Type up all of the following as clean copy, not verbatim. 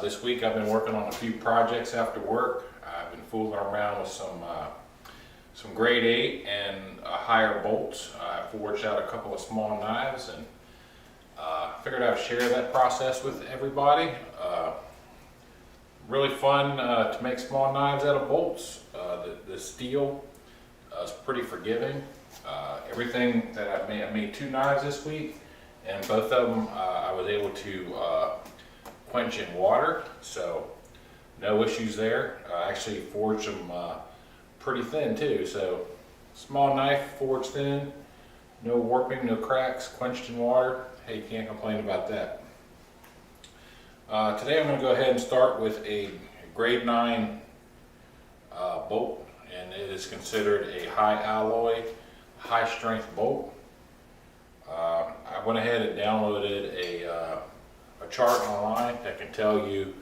This week I've been working on a few projects after work. I've been fooling around with some grade 8 and higher bolts. I forged out a couple of small knives and figured I'd share that process with everybody. Really fun to make small knives out of bolts. The steel is pretty forgiving. Everything that I made 2 knives this week, and both of them I was able to quench in water, so no issues there. I actually forged them pretty thin too, so small knife, forged thin, no warping, no cracks, quenched in water. Hey, you can't complain about that. Today I'm going to go ahead and start with a grade 9 bolt, and it is considered a high alloy, high strength bolt. I went ahead and downloaded a chart online that can tell you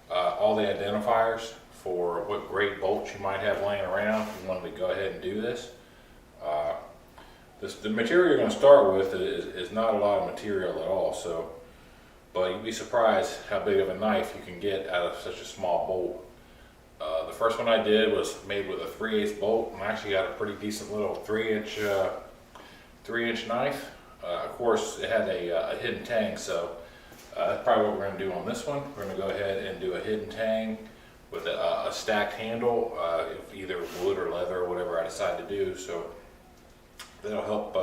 all the identifiers for what grade bolts you might have laying around if you wanted to go ahead and do this. The material you're going to start with is not a lot of material at all, but you'd be surprised how big of a knife you can get out of such a small bolt. The first one I did was made with a 3/8 bolt, and I actually got a pretty decent little 3-inch knife. Of course, it had a hidden tang, so that's probably what we're going to do on this one. We're going to go ahead and do a hidden tang with a stacked handle, either wood or leather or whatever I decide to do. So that'll help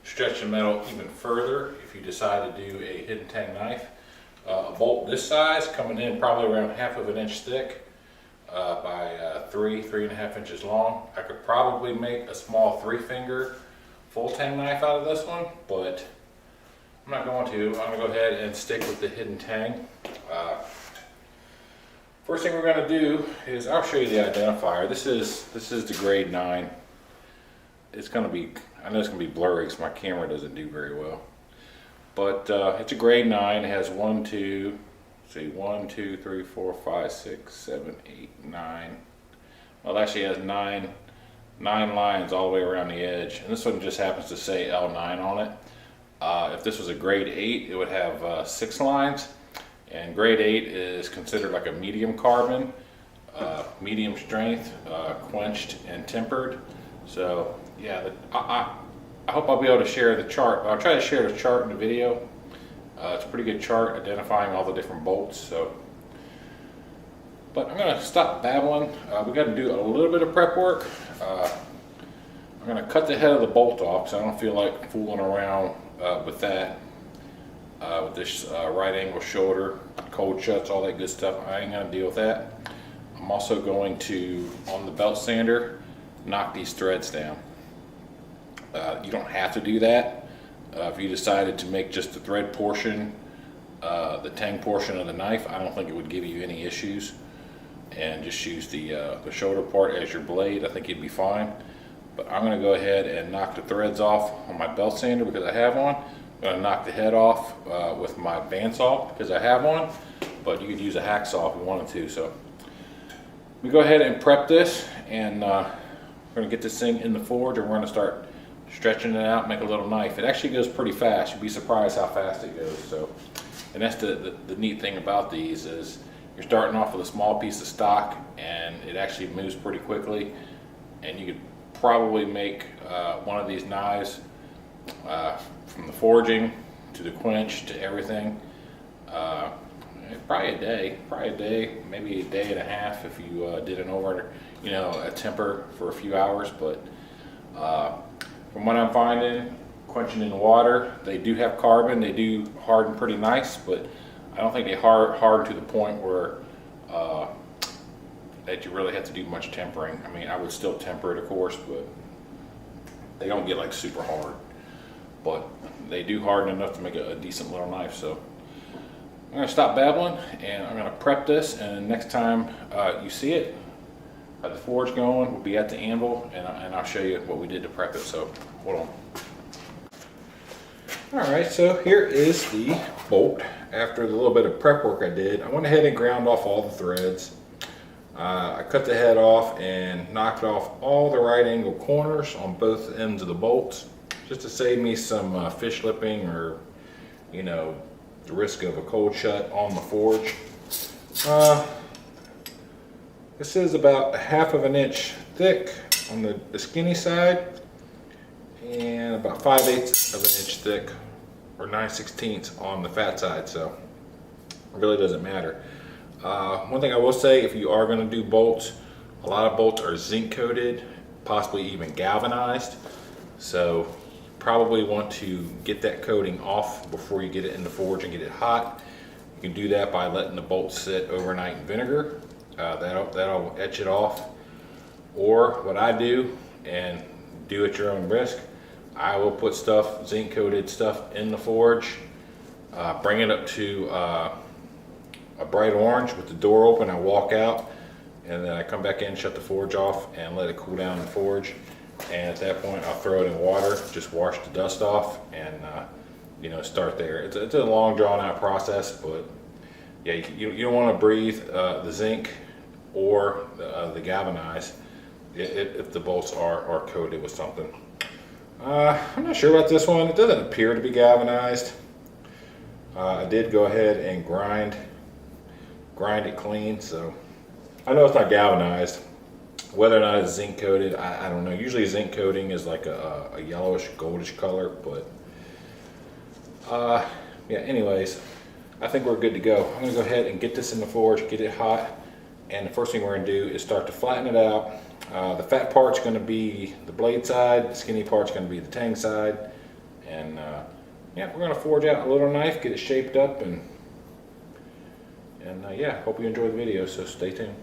stretch the metal even further if you decide to do a hidden tang knife. A bolt this size, coming in probably around 1/2 inch thick by 3.5 inches long. I could probably make a small 3-finger full tang knife out of this one, but I'm not going to. I'm going to go ahead and stick with the hidden tang. First thing we're going to do is I'll show you the identifier. This is the grade 9. It's going to be, I know it's going to be blurry because my camera doesn't do very well, but it's a grade 9. It has 1, 2, 3, 4, 5, 6, 7, 8, 9. Well, it actually has nine lines all the way around the edge, and this one just happens to say L9 on it. If this was a grade 8, it would have 6 lines, and grade 8 is considered like a medium carbon, medium strength, quenched and tempered. So yeah, I hope I'll be able to share the chart. I'll try to share the chart in the video. It's a pretty good chart identifying all the different bolts. But I'm going to stop babbling. We got to do a little bit of prep work. I'm going to cut the head of the bolt off because I don't feel like fooling around with that. With this right angle shoulder, cold shuts, all that good stuff. I ain't going to deal with that. I'm also going to, on the belt sander, knock these threads down. You don't have to do that. If you decided to make just the thread portion, the tang portion of the knife, I don't think it would give you any issues. And just use the shoulder part as your blade. I think you'd be fine. But I'm going to go ahead and knock the threads off on my belt sander because I have one. I'm going to knock the head off with my bandsaw because I have one. But you could use a hacksaw if you wanted to. So we go ahead and prep this, and we're going to get this thing in the forge, and we're going to start stretching it out, make a little knife. It actually goes pretty fast. You'd be surprised how fast it goes. So, and that's the neat thing about these is you're starting off with a small piece of stock, and it actually moves pretty quickly. And you could probably make one of these knives from the forging to the quench to everything. Probably a day, maybe a day and a half if you did an a temper for a few hours. But from what I'm finding, quenching in water, they do have carbon. They do harden pretty nice, but I don't think they harden to the point where that you really have to do much tempering. I mean, I would still temper it, of course, but they don't get like super hard. But they do harden enough to make a decent little knife. So I'm going to stop babbling, and I'm going to prep this. And next time you see it, the forge going, we'll be at the anvil, and I'll show you what we did to prep it. So hold on. Alright, so here is the bolt. After the little bit of prep work I did, I went ahead and ground off all the threads. I cut the head off and knocked off all the right angle corners on both ends of the bolts, just to save me some fish lipping or, the risk of a cold shut on the forge. This is about 1/2 inch thick on the skinny side, and about 5/8 of an inch thick, or 9/16 on the fat side, so it really doesn't matter. One thing I will say, if you are going to do bolts, a lot of bolts are zinc coated, possibly even galvanized, so probably want to get that coating off before you get it in the forge and get it hot. You can do that by letting the bolts sit overnight in vinegar. That'll etch it off. Or what I do, and do at your own risk, I will put stuff, zinc coated stuff, in the forge, bring it up to a bright orange with the door open. I walk out, and then I come back in, shut the forge off, and let it cool down in the forge. And at that point, I'll throw it in water, just wash the dust off, and start there. It's a long, drawn-out process, but yeah, you don't want to breathe the zinc or the galvanized if the bolts are coated with something. I'm not sure about this one. It doesn't appear to be galvanized. I did go ahead and grind it clean, so I know it's not galvanized. Whether or not it's zinc coated, I don't know. Usually zinc coating is like a yellowish, goldish color, but yeah, anyways, I think we're good to go. I'm gonna go ahead and get this in the forge, get it hot, and the first thing we're gonna do is start to flatten it out. The fat part's gonna be the blade side, the skinny part's gonna be the tang side, and yeah, we're gonna forge out a little knife, get it shaped up, and yeah, hope you enjoy the video, so stay tuned.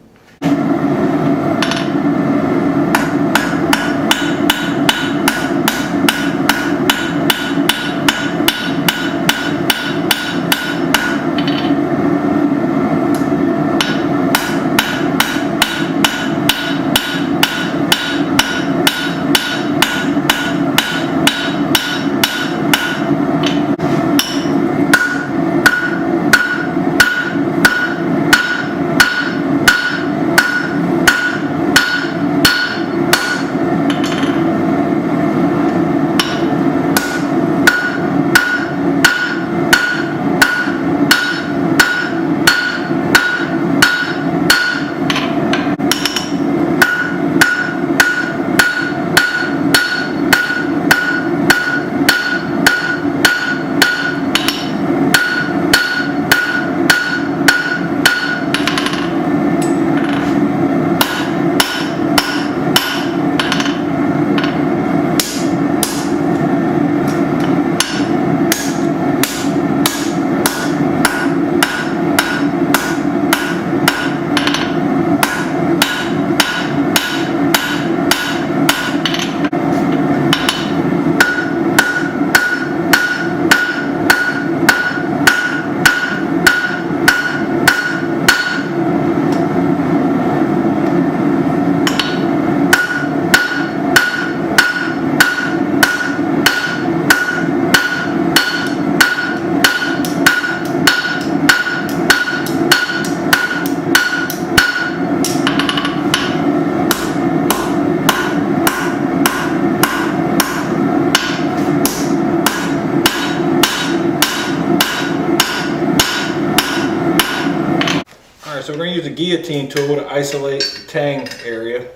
So we're going to use a guillotine tool to isolate the tang area.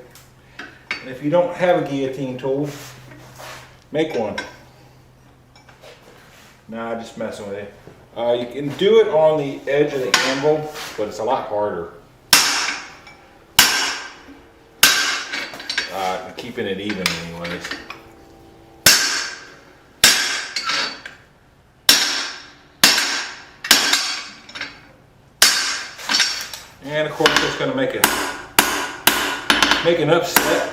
And if you don't have a guillotine tool, make one. Nah, just messing with it. You can do it on the edge of the anvil, but it's a lot harder. Keeping it even anyways. And of course it's going to make an upset.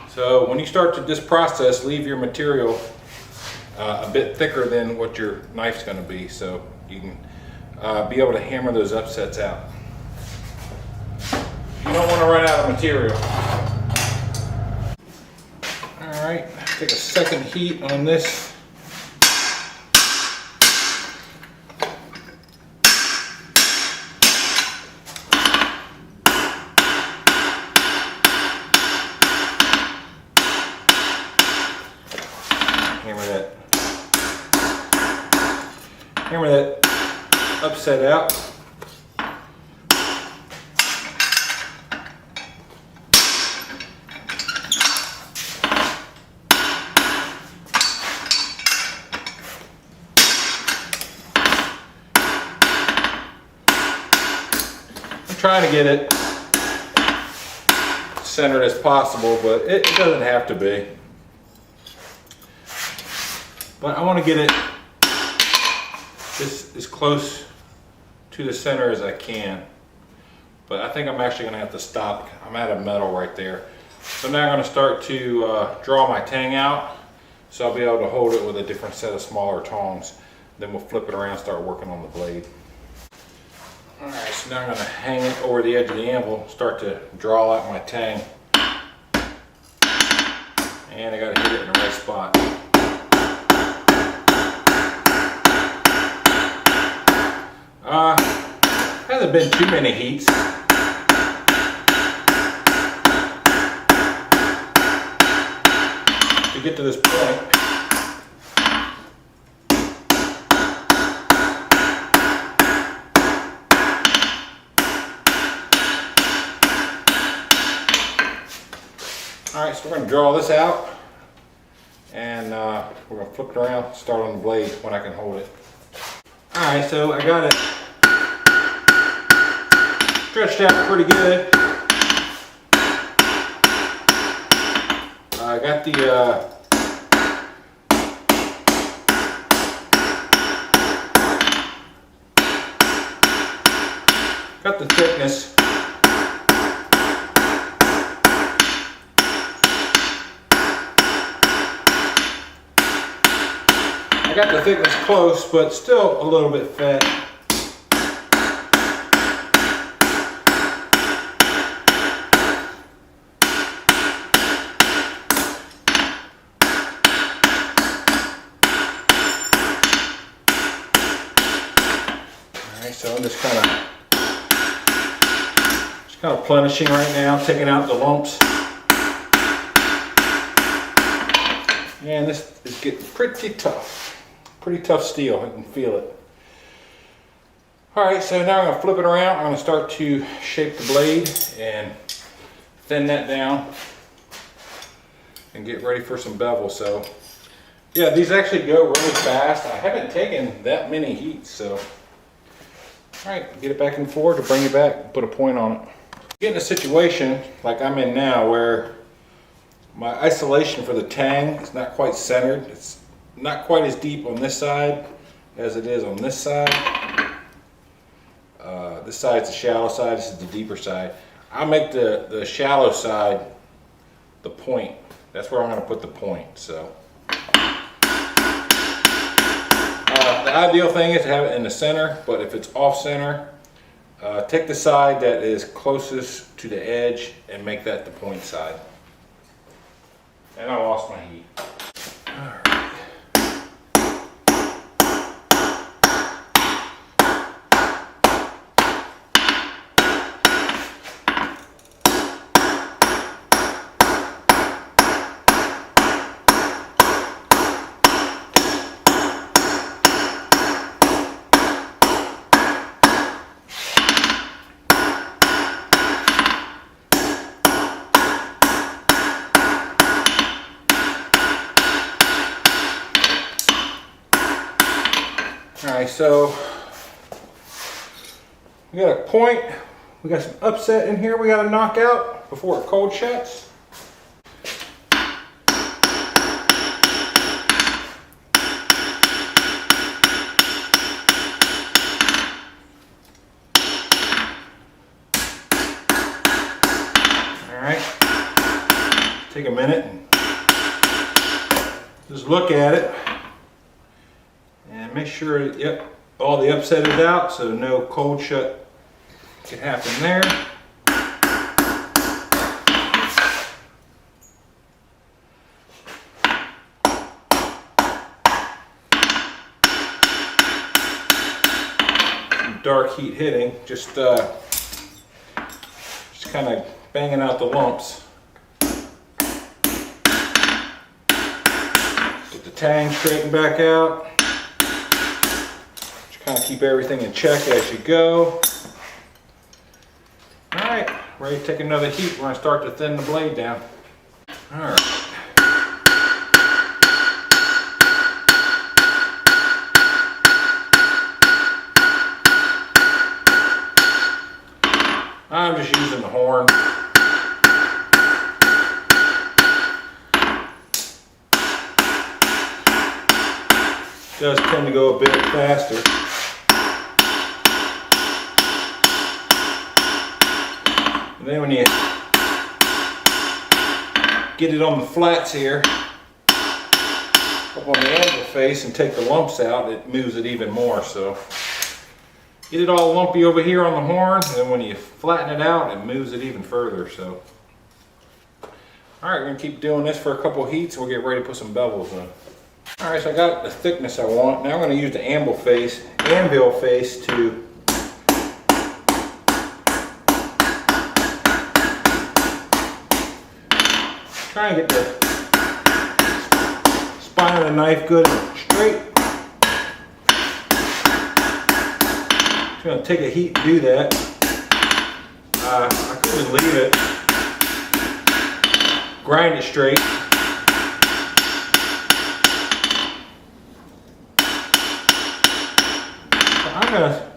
So when you start this process, leave your material a bit thicker than what your knife's going to be, so you can be able to hammer those upsets out. You don't want to run out of material. Alright, take a second heat on this. Hammer that upset out. I'm trying to get it centered as possible, but it doesn't have to be. But I want to get it just as close to the center as I can. But I think I'm actually going to have to stop. I'm out of metal right there. So now I'm going to start to draw my tang out. So I'll be able to hold it with a different set of smaller tongs. Then we'll flip it around and start working on the blade. Alright, so now I'm going to hang it over the edge of the anvil, start to draw out my tang. And I got to hit it in the right spot. Hasn't been too many heats. To get to this point. Alright, so we're going to draw this out and we're going to flip it around, start on the blade when I can hold it. Alright, so I got it stretched out pretty good. I got the thickness. I got the thickness close, but still a little bit fat. Alright, so I'm just kind of plenishing right now, taking out the lumps. And this is getting pretty tough. Pretty tough steel, I can feel it. Alright, so now I'm going to flip it around. I'm going to start to shape the blade and thin that down and get ready for some bevel. So yeah, these actually go really fast. I haven't taken that many heats, so alright, get it back and forth to bring it back, put a point on it. Get in a situation like I'm in now where my isolation for the tang is not quite centered. It's not quite as deep on this side as it is on this side. This side's the shallow side, this is the deeper side. I'll make the shallow side the point. That's where I'm going to put the point. So the ideal thing is to have it in the center, but if it's off center, take the side that is closest to the edge and make that the point side. And I lost my heat. All right. Alright, so we got a point, we got some upset in here we got to knock out before it cold shuts. Alright, take a minute and just look at it. And make sure, yep, all the upset is out, so no cold shut can happen there. Some dark heat hitting, just kind of banging out the lumps. Get the tang straightened back out. Kind of keep everything in check as you go. All right, ready to take another heat. We're going to start to thin the blade down. All right. I'm just using the horn. It does tend to go a bit faster. And then when you get it on the flats here, up on the anvil face and take the lumps out, it moves it even more. So get it all lumpy over here on the horn, and then when you flatten it out, it moves it even further. So, all right, we're gonna keep doing this for a couple heats. We'll get ready to put some bevels in. All right, so I got the thickness I want. Now I'm gonna use the anvil face to try and get the spine of the knife good and straight. Just gonna take a heat to do that. I could just leave it, grind it straight. I'm gonna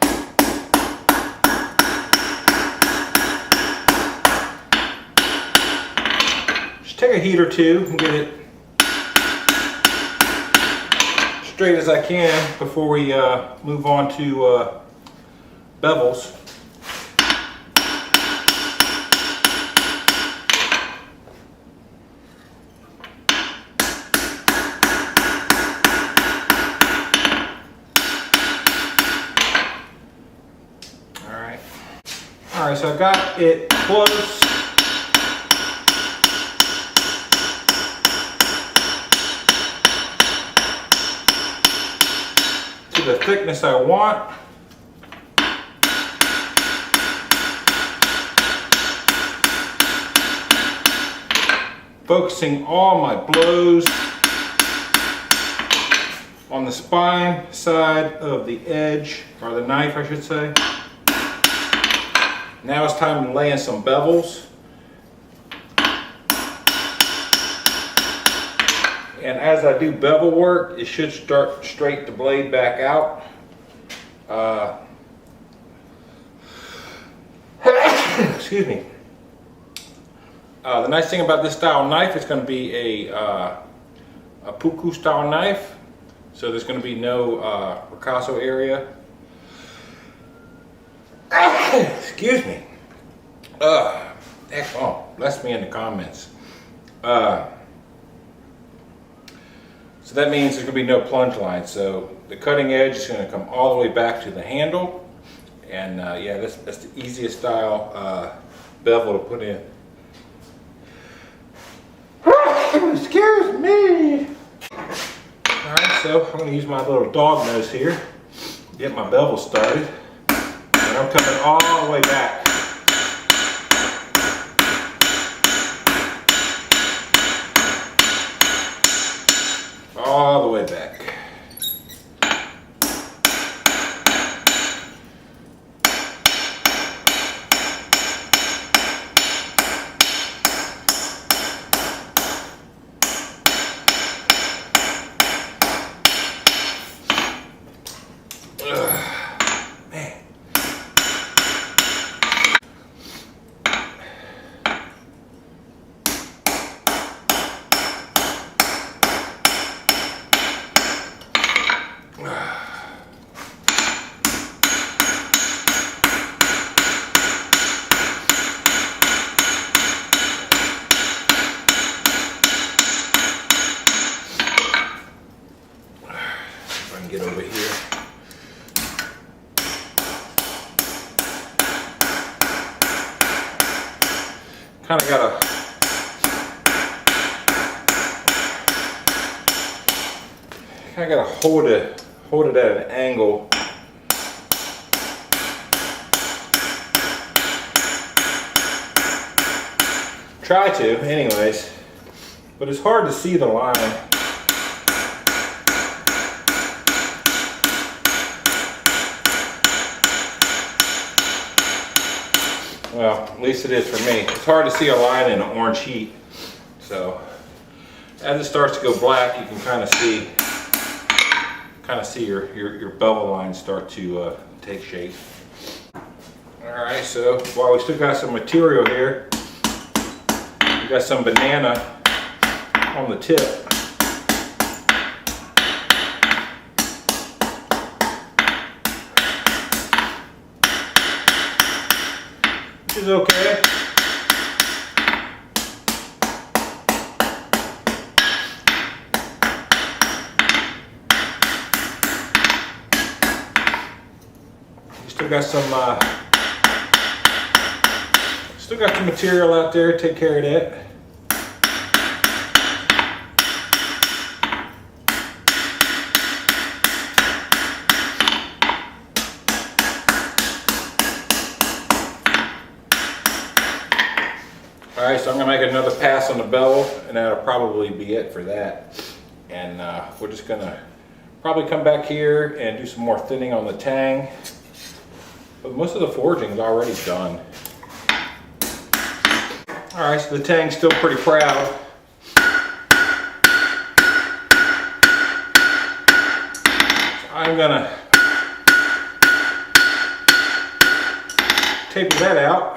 just take a heat or two and get it straight as I can before we move on to bevels. All right, so I got it close. To the thickness I want. Focusing all my blows on the spine side of the edge, or the knife I should say. Now it's time to lay in some bevels. And as I do bevel work, it should start to straighten the blade back out. Excuse me. The nice thing about this style knife, it's going to be a puku style knife. So there's going to be no ricasso area. Excuse me. Heck, oh, bless me in the comments. So that means there's going to be no plunge line. So the cutting edge is going to come all the way back to the handle. And yeah, that's the easiest style bevel to put in. Excuse me. Alright, so I'm going to use my little dog nose here. Get my bevel started. And I'm coming all the way back. All the way back. Get over here. Kind of gotta hold it at an angle. Try to, anyways. But it's hard to see the line. Well, at least it is for me. It's hard to see a line in an orange heat. So as it starts to go black, you can kind of see your bevel lines start to take shape. All right, so while we still got some material here, we got some banana on the tip. Which is okay. Still got some material out there. Take care of that. All right, so I'm gonna make another pass on the bevel, and that'll probably be it for that. And we're just gonna probably come back here and do some more thinning on the tang. But most of the forging is already done. All right, so the tang's still pretty proud. So I'm gonna taper that out.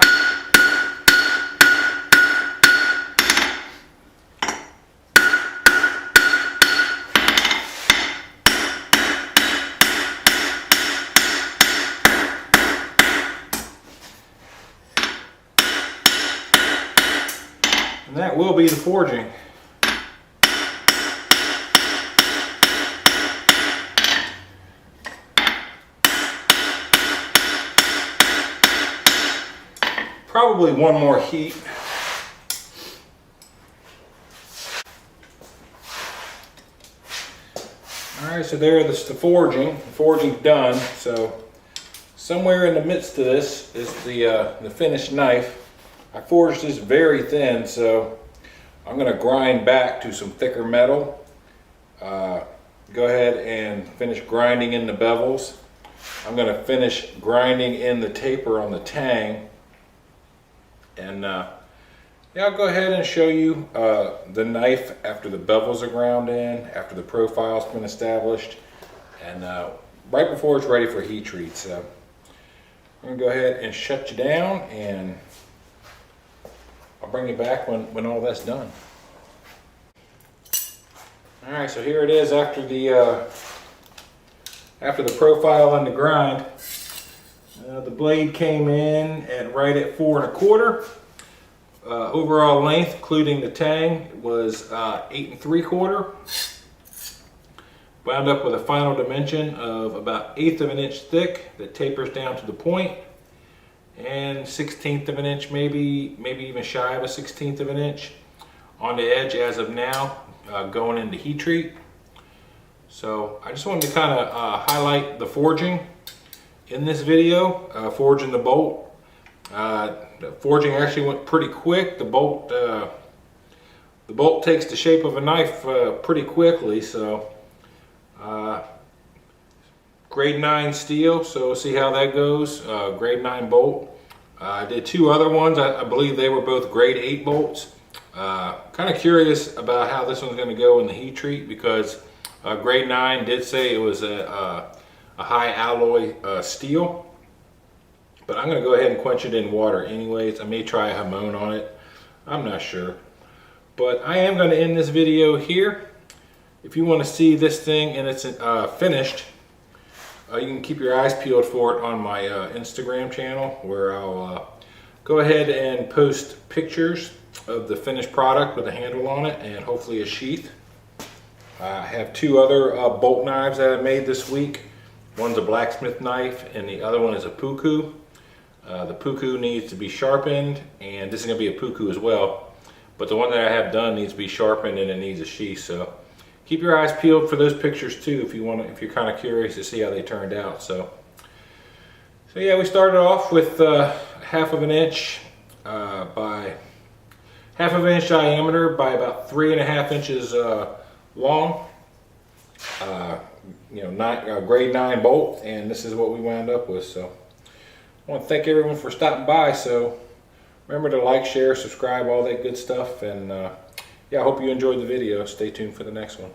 And that will be the forging. Probably one more heat. All right, so there's the forging. The forging's done. So somewhere in the midst of this is the finished knife. I forged this very thin, so I'm going to grind back to some thicker metal. Go ahead and finish grinding in the bevels. I'm going to finish grinding in the taper on the tang. And yeah, I'll go ahead and show you the knife after the bevels are ground in, after the profile's been established, and right before it's ready for heat treat. So I'm going to go ahead and shut you down, and I'll bring you back when all that's done. All right, so here it is after the profile and the grind. The blade came in right at 4 1/4. Overall length, including the tang, was 8 3/4. Wound up with a final dimension of about 1/8 of an inch thick that tapers down to the point, and 1/16 of an inch, maybe even shy of a 1/16 of an inch on the edge as of now, going into heat treat. So I just wanted to kind of highlight the forging in this video, forging the bolt. The forging actually went pretty quick. The bolt takes the shape of a knife pretty quickly. So grade 9 steel, so we'll see how that goes. Grade 9 bolt. I did 2 other ones. I believe they were both grade 8 bolts. Kind of curious about how this one's going to go in the heat treat, because grade 9 did say it was a high alloy steel. But I'm going to go ahead and quench it in water anyways. I may try a Hamon on it. I'm not sure. But I am going to end this video here. If you want to see this thing and it's finished, you can keep your eyes peeled for it on my Instagram channel, where I'll go ahead and post pictures of the finished product with a handle on it and hopefully a sheath. I have 2 other bolt knives that I made this week. One's a blacksmith knife and the other one is a puku. The puku needs to be sharpened, and this is going to be a puku as well. But the one that I have done needs to be sharpened and it needs a sheath. So keep your eyes peeled for those pictures too, if you're kind of curious to see how they turned out. So yeah, we started off with 1/2 inch by 1/2 inch diameter by about 3.5 inches long. Grade 9 bolt, and this is what we wound up with. So I want to thank everyone for stopping by. So Remember to like, share, subscribe, all that good stuff. And yeah, I hope you enjoyed the video. Stay tuned for the next one.